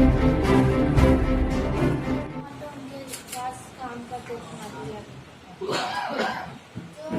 तो उनके पास काम करते थे मजदूर। तो वो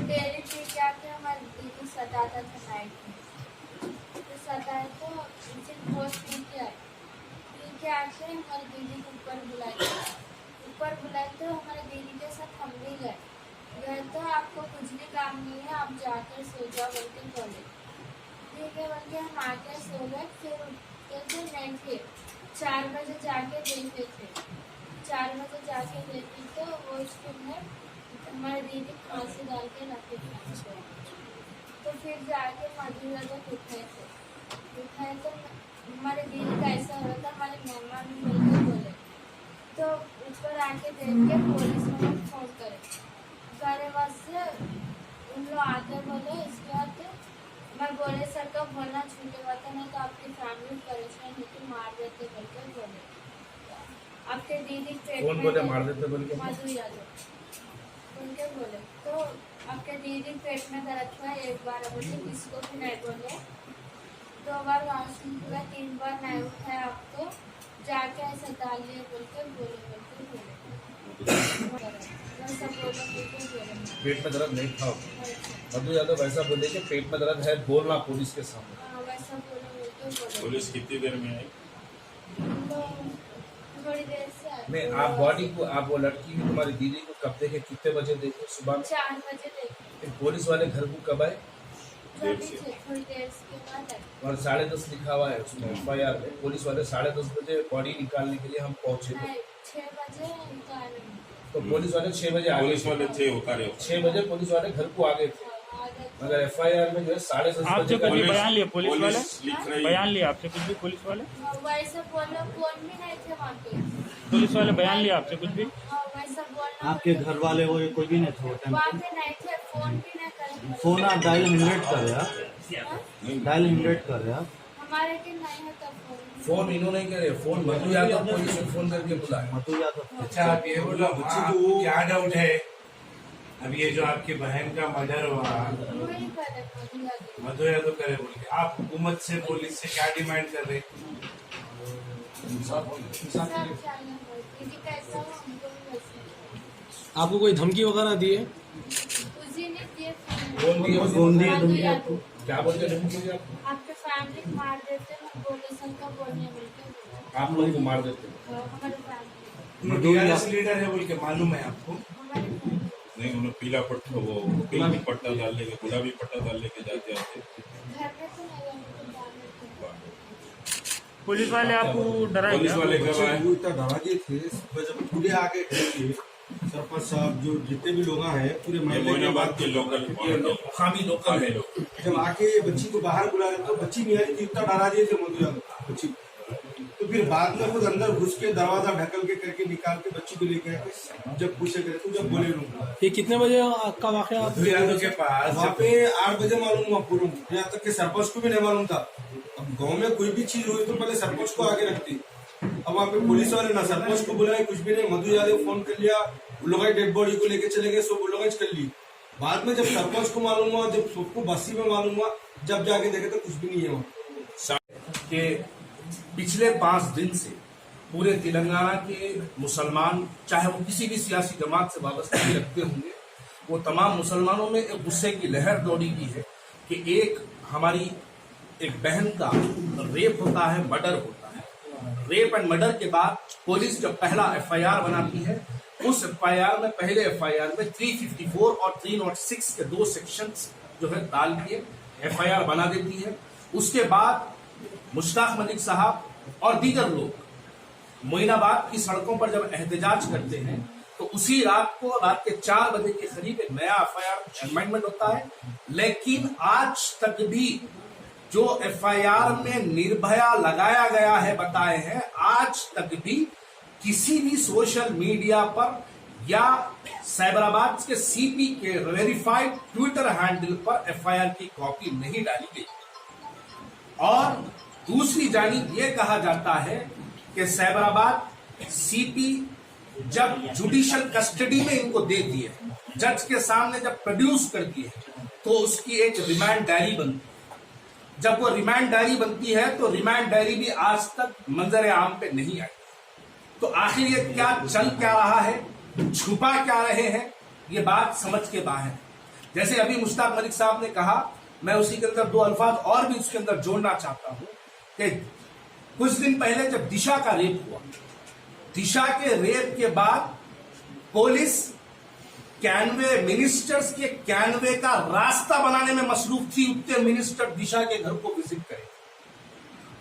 डेली पी के आके हमारी दीदी सताता था नाइट में। तो सताए तो उनसे बहुत पी के आके हमारी दीदी को ऊपर बुलाए तो हमारे दीदी के साथ हम भी गए तो आपको कुछ भी काम नहीं है, आप जाकर सो जाओ बोल के बोले। ठीक है बोल के हम आके सो गए। फिर उठते थे नहीं थे 4 बजे जाके देखते थे। 4 बजे जाके देखी तो वो स्कूल में हमारी दीदी फांसी डाल के रखे थे। तो फिर जाके मजदूर लोग उठाए तो हमारे दीदी का ऐसा हो रहा था। हमारे मेहमान मिलकर बोले तो ऊपर आके देख के पुलिस वालों को फोन करे बस उन लोग आते बोले। इसके बाद मैं बोले सर का बोलना छूटे हुआ था, नहीं तो आपकी फैमिली परेशान होकर मार देते बोल के बोले। आपके दीदी पेट कौन बोले मार देते बोल के? मधु यादव उनके बोले। तो आपके दीदी पेट में दर्द हुआ, एक बार बोले किसको भी नहीं बोले, 2 बार वॉशरूम हुआ, 3 बार नहीं उठाया आपको, जाके ऐसा डाल लिए बोल के बोले। पेट में दर्द नहीं था। मधु यादव वैसा बोले कि पेट में दर्द है, बोलना पुलिस के सामने। वैसा बोले। पुलिस कितनी देर में आई? थोड़ी देर से आई। नहीं, आप बॉडी को, आप वो लड़की तुम्हारी दीदी को कब देखे, कितने बजे देखे? सुबह में 4 बजे देखे। पुलिस वाले घर को कब आए? थोड़ी देर के बाद आई। और 10:30 लिखा हुआ है उसमें FIR में। पुलिस वाले 10:30 बजे बॉडी निकालने के लिए हम पहुंचे थे। 6 बजे निकाले। तो पुलिस वाले 6 बजे आ गए। पुलिस वाले थे उतारे 6 बजे पुलिस वाले घर को आ गए थे, मगर FIR में जो है 10:30 आपसे बजे। कभी बयान लिया पुलिस वाले? लिख रही बयान लिया आपसे कुछ भी पुलिस वाले? वैसे बोलो, फोन भी नहीं थे वहाँ पे। पुलिस वाले बयान लिया आपसे कुछ भी? वैसा बोलना। आपके घर वाले वो कोई भी नहीं थे वो टाइम वहाँ पे नहीं थे, फोन भी नहीं करे। फोन आप डायल 100 करे आप, डायल 100 करे आप। हमारे के नहीं होता फोन। फोन इन्होंने नहीं करे, फोन मधु यादव पुलिस में फोन करके बुलाया। मधु यादव। अच्छा, आप ये बोलो, आपको क्या डाउट है? अब ये जो आपकी बहन का मर्डर हुआ, वही करे मधु यादव करे बोल के, आप हुकूमत से, पुलिस से क्या डिमांड कर रहे? दीदी कैसा हो हमको भी वैसे। आपको कोई धमकी वगैरह दी है? उसी ने दिए कौन दिए धमकी आपको? क्या बोलते धमकी दी आपको? आपके फैमिली मार देते हैं, बोले सर का बोलने बोल के। आप लोगों को मार देते? हमारे फैमिली टीआरएस लीडर है बोल के मालूम है आपको? हमारे नहीं, उन्होंने पीला पट्टा, वो गुलाबी पट्टा डाल लेके, गुलाबी पट्टा डाल लेके जाते आते। घर में तो नहीं रहते, बाहर रहते। पुलिस वाले आपको डराए पुलिस क्या? वाले कब आए? वो इतना डरा गए थे, जब पूरे आके थे सरपंच साहब, जो जितने भी लोग हैं पूरे ये महल्ले के मोइनाबाद के लोकल हामी लोकल है लोग। जब आके ये बच्ची को बाहर बुला रहे तो बच्ची नहीं आई थी, इतना डरा दिए थे मधु यादव बच्ची। तो फिर बाद में खुद अंदर घुस के दरवाजा ढकल के करके निकाल के बच्ची को लेके आए। जब पूछे गए तो जब बोले लूंगा, ये कितने बजे का वाकया? मधु यादव के पास वहाँ पे 8 बजे मालूम हुआ पूरा, यहाँ तक के सरपंच को भी नहीं मालूम था। अब गाँव में कोई भी चीज हुई तो पहले सरपंच को आगे रखती। अब वहाँ पे पुलिस वाले ना सरपंच को बुलाए, कुछ भी नहीं। मधु यादव फोन कर लिया, वो लोग डेड बॉडी को लेके चले गए, सब वो लोग कर ली। बाद में जब सरपंच को मालूम हुआ, जब सबको बस्ती में मालूम हुआ, जब जाके देखे तो कुछ भी नहीं है वहाँ। कि पिछले 5 दिन से पूरे तेलंगाना के मुसलमान, चाहे वो किसी भी सियासी जमात से वाबस्ता रखते होंगे, वो तमाम मुसलमानों में एक गुस्से की लहर दौड़ी की है कि हमारी एक बहन का रेप होता है, मर्डर होता है। रेप एंड मर्डर के बाद पुलिस जब पहला FIR बनाती है, उस FIR में, पहले FIR में 354 और 306 के 2 सेक्शंस जो है डाल के FIR बना देती है। उसके बाद मुश्ताक मलिक साहब और दीगर लोग मोइनाबाद की सड़कों पर जब एहतजाज करते हैं तो उसी रात को, रात के 4 बजे के करीब एक नया FIR अमेंडमेंट होता है। लेकिन आज तक भी जो FIR में निर्भया लगाया गया है, बताए हैं, आज तक भी किसी भी सोशल मीडिया पर या साइबराबाद के CP के वेरीफाइड ट्विटर हैंडल पर FIR की कॉपी नहीं डाली गई। और दूसरी जानिब यह कहा जाता है कि साइबराबाद CP जब जुडिशियल कस्टडी में इनको दे दिए, जज के सामने जब प्रोड्यूस कर दिए, तो उसकी एक रिमांड डायरी बनती है। जब वो रिमांड डायरी बनती है तो रिमांड डायरी भी आज तक मंजर आम पे नहीं आई। तो आखिर ये क्या चल क्या रहा है, छुपा क्या रहे हैं, ये बात समझ के बाहर है। जैसे अभी मुश्ताक मलिक साहब ने कहा, मैं उसी के अंदर दो अल्फाज और भी उसके अंदर जोड़ना चाहता हूं कि कुछ दिन पहले जब दिशा का रेप हुआ, दिशा के रेप के बाद पुलिस कैनवे मिनिस्टर्स के कैनवे का रास्ता बनाने में मसरूफ थी, उतने मिनिस्टर दिशा के घर को विजिट करें।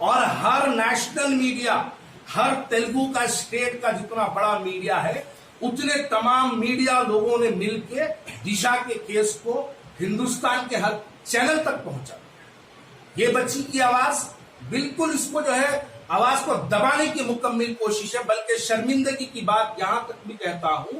और हर नेशनल मीडिया, हर तेलुगु का स्टेट का जितना बड़ा मीडिया है, उतने तमाम मीडिया लोगों ने मिलकर दिशा के केस को हिंदुस्तान के हर चैनल तक पहुंचा। ये बच्ची की आवाज बिल्कुल इसको जो है आवाज को दबाने की मुकम्मल कोशिश है। बल्कि शर्मिंदगी की बात यहां तक भी कहता हूं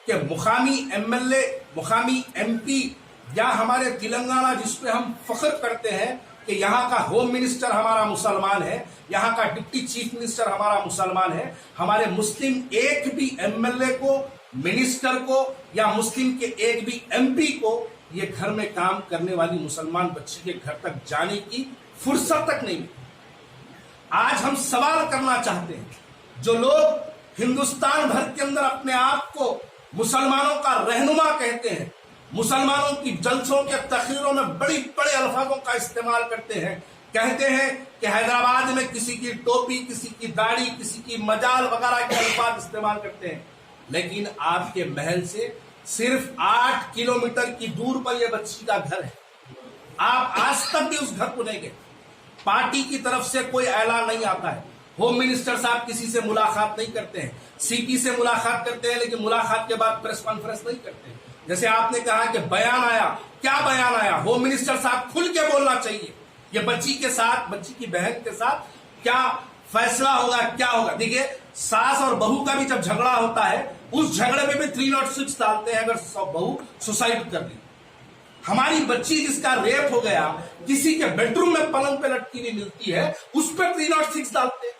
कि मुकामी एमएलए, मुकामी एमपी या हमारे तेलंगाना जिसपे हम फख्र करते हैं कि यहाँ का होम मिनिस्टर हमारा मुसलमान है, यहाँ का डिप्टी चीफ मिनिस्टर हमारा मुसलमान है, हमारे मुस्लिम एक भी एमएलए को, मिनिस्टर को या मुस्लिम के एक भी एमपी को ये घर में काम करने वाली मुसलमान बच्ची के घर तक जाने की फुर्सत तक नहीं। आज हम सवाल करना चाहते हैं, जो लोग हिंदुस्तान भर के अंदर अपने आप को मुसलमानों का रहनुमा कहते हैं, मुसलमानों की जलसों के तकरीरों में बड़ी बड़े अल्फाजों का इस्तेमाल करते हैं, कहते हैं कि हैदराबाद में किसी की टोपी, किसी की दाढ़ी, किसी की मजाल वगैरह के अल्फाज इस्तेमाल करते हैं, लेकिन आपके महल से सिर्फ 8 किलोमीटर की दूर पर यह बच्ची का घर है। आप आज तक भी उस घर को नहीं गए। पार्टी की तरफ से कोई ऐलान नहीं आता है, होम मिनिस्टर साहब किसी से मुलाकात नहीं करते हैं, सीपी से मुलाकात करते हैं, लेकिन मुलाकात के बाद प्रेस कॉन्फ्रेंस नहीं करते हैं। जैसे आपने कहा कि बयान आया, क्या बयान आया? होम मिनिस्टर साहब खुल के बोलना चाहिए, ये बच्ची के साथ, बच्ची की बहन के साथ क्या फैसला होगा, क्या होगा। देखिए, सास और बहू का भी जब झगड़ा होता है, उस झगड़े में भी 306 डालते हैं अगर बहू सुसाइड कर ली। हमारी बच्ची जिसका रेप हो गया, किसी के बेडरूम में पलंग पे लटकी हुई मिलती है, उस पर 306 डालते हैं।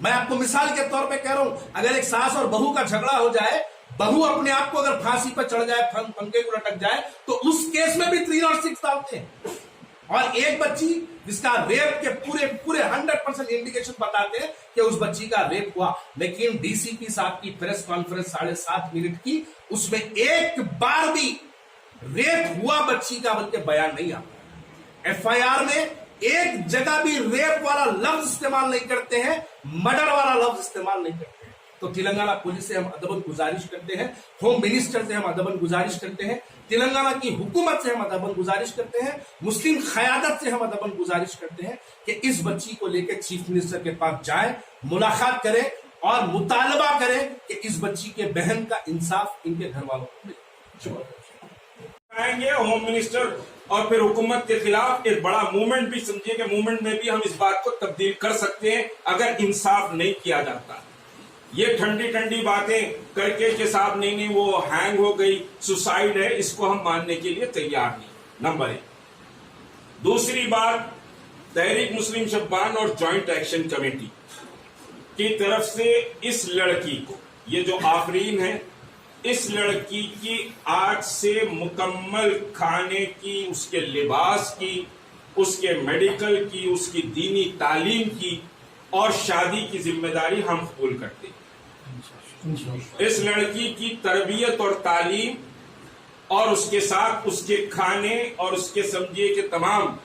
मैं आपको मिसाल के तौर पे कह रहा हूं, अगर एक सास और बहू का झगड़ा हो जाए, बहू अपने आप को अगर फांसी पर चढ़ जाए, पंखे को लटक जाए, तो उस केस में भी 306 डालते हैं। और एक बच्ची जिसका रेप के पूरे 100% इंडिकेशन बताते हैं कि उस बच्ची का रेप हुआ, लेकिन डीसीपी साहब की प्रेस कॉन्फ्रेंस 7.5 मिनट की, उसमें एक बार भी रेप हुआ बच्ची का बल्कि बयान नहीं आता। एफआईआर में एक जगह भी रेप वाला लफ्ज इस्तेमाल नहीं करते हैं, मर्डर वाला लफ्ज इस्तेमाल नहीं करते हैं। तो तेलंगाना पुलिस से हम अदबन गुजारिश करते हैं, होम मिनिस्टर से हम अदबन गुजारिश करते हैं, तेलंगाना की हुकूमत से हम अदबन गुजारिश करते हैं, मुस्लिम क़यादत से हम अदबन गुजारिश करते हैं कि इस बच्ची को लेकर चीफ मिनिस्टर के पास जाएं, मुलाकात करें और मुतालबा करें कि इस बच्ची के बहन का इंसाफ इनके घर वालों को मिले। आएंगे होम मिनिस्टर और फिर हुकूमत के खिलाफ एक बड़ा मूवमेंट भी, समझिए कि मूवमेंट में भी हम इस बात को तब्दील कर सकते हैं अगर इंसाफ नहीं किया जाता। ये ठंडी ठंडी बातें करके कि साहब नहीं वो हैंग हो गई, सुसाइड है, इसको हम मानने के लिए तैयार नहीं। नंबर 1। दूसरी बात, तहरीक मुस्लिम शब्बान और जॉइंट एक्शन कमेटी की तरफ से इस लड़की को, ये जो आफरीन है, इस लड़की की आज से मुकम्मल खाने की, उसके लिबास की, उसके मेडिकल की, उसकी दीनी तालीम की और शादी की जिम्मेदारी हम कबूल करते हैं। इस लड़की की तरबियत और तालीम और उसके साथ उसके खाने और उसके समझिए कि तमाम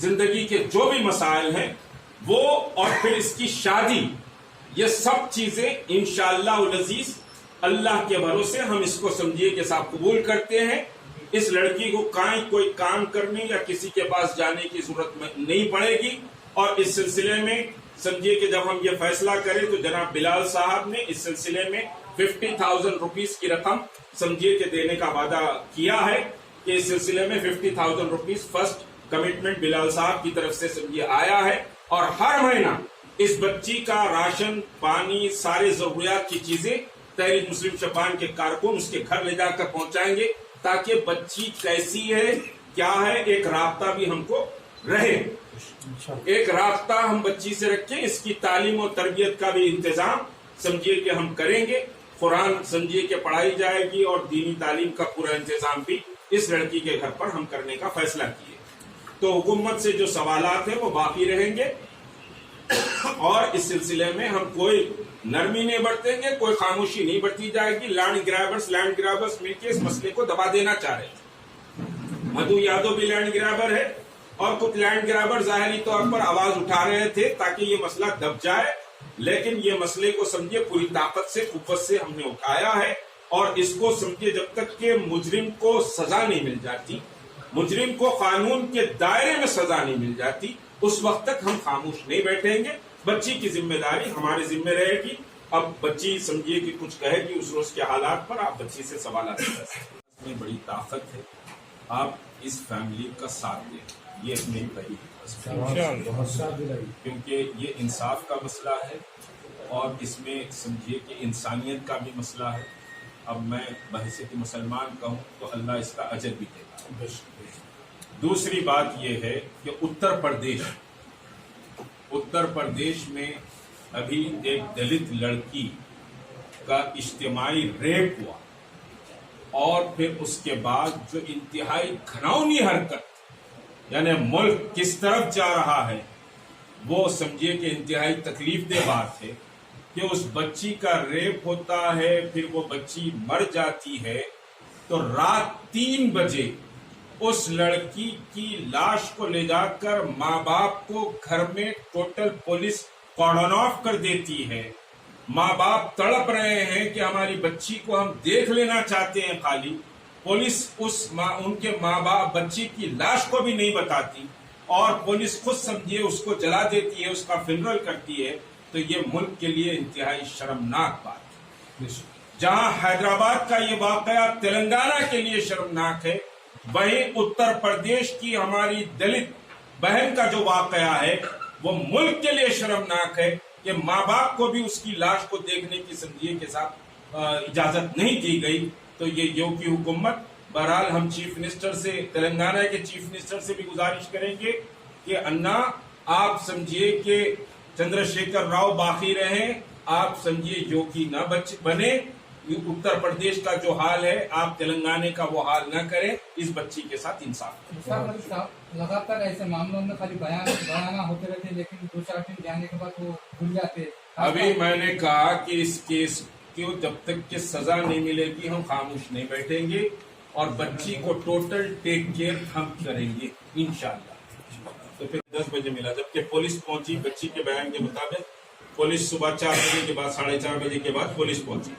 जिंदगी के जो भी मसाइल हैं वो, और फिर इसकी शादी, ये सब चीजें इंशाअल्लाह उल अजीज अल्लाह के भरोसे हम इसको समझिए कि साहब कबूल करते हैं। इस लड़की को कोई काम करने या किसी के पास जाने की जरूरत नहीं पड़ेगी। और इस सिलसिले में समझिए कि जब हम ये फैसला करें तो जनाब बिलाल साहब ने इस सिलसिले में 50,000 रुपीज की रकम समझिए कि देने का वादा किया है कि इस सिलसिले में 50,000 रुपीज फर्स्ट कमिटमेंट बिलाल साहब की तरफ से समझिए आया है। और हर महीना इस बच्ची का राशन पानी सारे जरूरियात की चीजें तहरीक मुस्लिम शब्बान के कारकुन उसके घर ले जाकर पहुंचाएंगे, ताकि बच्ची कैसी है क्या है एक राब्ता भी हमको रहे, एक राब्ता हम बच्ची से रखें। इसकी तालीम और तरबियत का भी इंतजाम समझिए कि हम करेंगे, कुरान समझिए कि पढ़ाई जाएगी और दीनी तालीम का पूरा इंतजाम भी इस लड़की के घर पर हम करने का फैसला किए। तो हुकूमत से जो सवालात है वो बाकी रहेंगे और इस सिलसिले में हम कोई नरमी नहीं बरतेंगे, कोई खामोशी नहीं बरती जाएगी। लैंड ग्रैबर्स मिलकर इस मसले को दबा देना चाह रहे थे। मधु यादव भी लैंड ग्रैबर है और कुछ लैंड ग्रैबर जाहिरी तौर पर आवाज उठा रहे थे ताकि ये मसला दब जाए, लेकिन ये मसले को समझिए पूरी ताकत से, कुव्वत से हमने उठाया है और इसको समझिए जब तक के मुजरिम को सजा नहीं मिल जाती, मुजरिम को कानून के दायरे में सजा नहीं मिल जाती, उस वक्त तक हम खामोश नहीं बैठेंगे। बच्ची की जिम्मेदारी हमारे जिम्मे रहेगी। अब बच्ची समझिए कि कुछ कहेगी उस रोज के हालात पर, आप बच्ची से सवाल कर सकते हैं। इसमें बड़ी ताकत है, आप इस फैमिली का साथ दें, ये मेरी पहली क्योंकि ये इंसाफ का मसला है और इसमें समझिए कि इंसानियत का भी मसला है। अब मैं बहैसियत मुसलमान कहूँ तो अल्लाह इसका अजर भी देगा। दूसरी बात यह है कि उत्तर प्रदेश में अभी एक दलित लड़की का इज्तिमाई रेप हुआ और फिर उसके बाद जो इंतहाई घिनौनी हरकत, यानी मुल्क किस तरफ जा रहा है वो समझिए कि इंतहाई तकलीफ दे बात है कि उस बच्ची का रेप होता है, फिर वो बच्ची मर जाती है, तो रात 3 बजे उस लड़की की लाश को ले जाकर माँ बाप को घर में टोटल पुलिस कॉर्डन ऑफ कर देती है। माँ बाप तड़प रहे हैं कि हमारी बच्ची को हम देख लेना चाहते हैं, खाली पुलिस उनके माँ बाप बच्ची की लाश को भी नहीं बताती और पुलिस खुद समझिए उसको जला देती है, उसका फिनरल करती है। तो ये मुल्क के लिए इंतहाई शर्मनाक बात है। जहां हैदराबाद का ये वाकया तेलंगाना के लिए शर्मनाक है, वहीं उत्तर प्रदेश की हमारी दलित बहन का जो वाकया है वो मुल्क के लिए शर्मनाक है कि माँ बाप को भी उसकी लाश को देखने की समझिए के साथ इजाजत नहीं दी गई। तो ये योगी हुकूमत, बहरहाल हम चीफ मिनिस्टर से, तेलंगाना के चीफ मिनिस्टर से भी गुजारिश करेंगे कि अन्ना आप समझिए कि चंद्रशेखर राव बाकी रहे, आप समझिए योगी न बने। उत्तर प्रदेश का जो हाल है आप तेलंगाना का वो हाल न करें, इस बच्ची के साथ इंसाफ करें। लगातार ऐसे मामलों में खाली बयाना होते रहते, लेकिन 2-4 दिन जाने के बाद वो भूल जाते। अभी मैंने कहा कि इस केस को जब तक कि सजा नहीं मिलेगी हम खामोश नहीं बैठेंगे और बच्ची को टोटल टेक केयर हम करेंगे इंशाल्लाह। तो फिर 10 बजे मिला, जबकि पुलिस पहुंची बच्ची के बयान के मुताबिक पुलिस सुबह 4 बजे के बाद 4:30 बजे के बाद पुलिस पहुंची।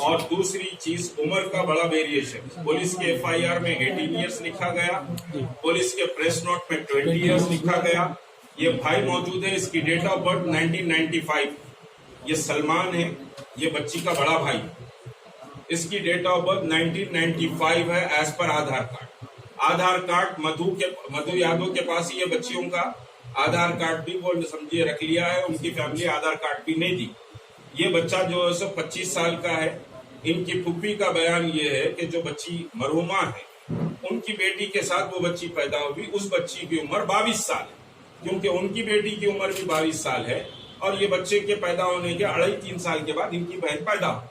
और दूसरी चीज, उम्र का बड़ा वेरिएशन, पुलिस के FIR में 18 ईयर्स लिखा गया, पुलिस के प्रेस नोट में 20 ईयर्स लिखा गया। ये भाई मौजूद है, इसकी डेट ऑफ बर्थ 1995, ये सलमान है, ये बच्ची का बड़ा भाई, इसकी डेट ऑफ बर्थ 1995 है एज पर आधार कार्ड मधु यादव के पास ही है। बच्चियों का आधार कार्ड भी वो समझिए रख लिया है, उनकी फैमिली आधार कार्ड भी नहीं दी। ये बच्चा जो है 25 साल का है। इनकी फूफी का बयान ये है कि जो बच्ची मरहुमा है उनकी बेटी के साथ वो बच्ची पैदा हुई, उस बच्ची की उम्र 22 साल है, क्योंकि उनकी बेटी की उम्र भी 22 साल है और ये बच्चे के पैदा होने के 2.5-3 साल के बाद इनकी बहन पैदा हुई।